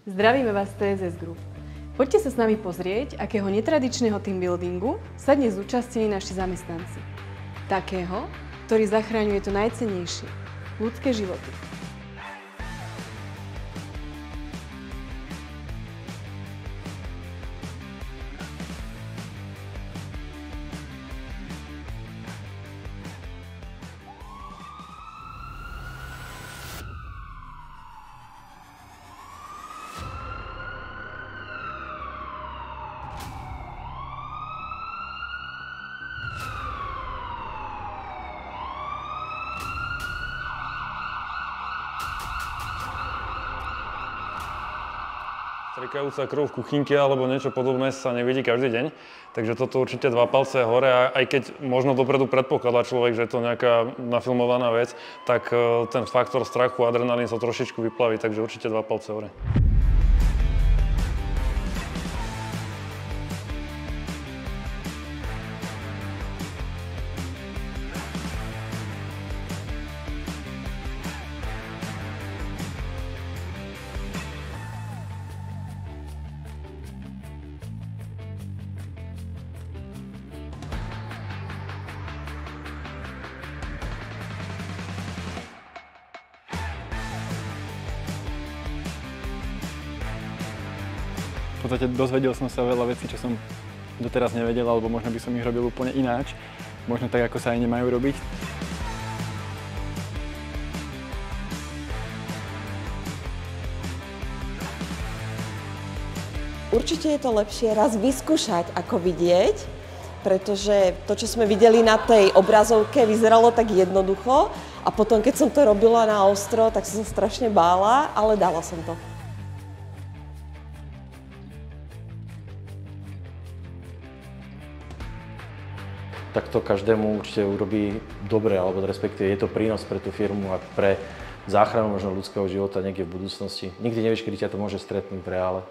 Zdravíme vás z TSS Group. Poďte sa s nami pozrieť, akého netradičného teambuildingu sa dnes zúčastnili naši zamestnanci. Takého, ktorý zachraňuje to najcennejšie – ľudské životy. Striekajúca krv v kuchynke alebo niečo podobné sa nevidí každý deň, takže toto určite 2 palce hore a aj keď možno dopredu predpokladá človek, že je to nejaká nafilmovaná vec, tak ten faktor strachu a adrenalín sa trošičku vyplaví, takže určite 2 palce hore. V podstate dozvedel som sa veľa vecí, čo som doteraz nevedel, alebo možno by som ich robil úplne ináč. Možno tak, ako sa aj nemajú robiť. Určite je to lepšie raz vyskúšať, ako vidieť, pretože to, čo sme videli na tej obrazovke, vyzeralo tak jednoducho a potom, keď som to robila na ostro, tak som sa strašne bála, ale dala som to. Tak to každému určite urobí dobre, alebo respektíve je to prínos pre tú firmu a pre záchranu možno ľudského života niekde v budúcnosti. Nikdy nevieš, kedy ťa to môže stretnúť v reále.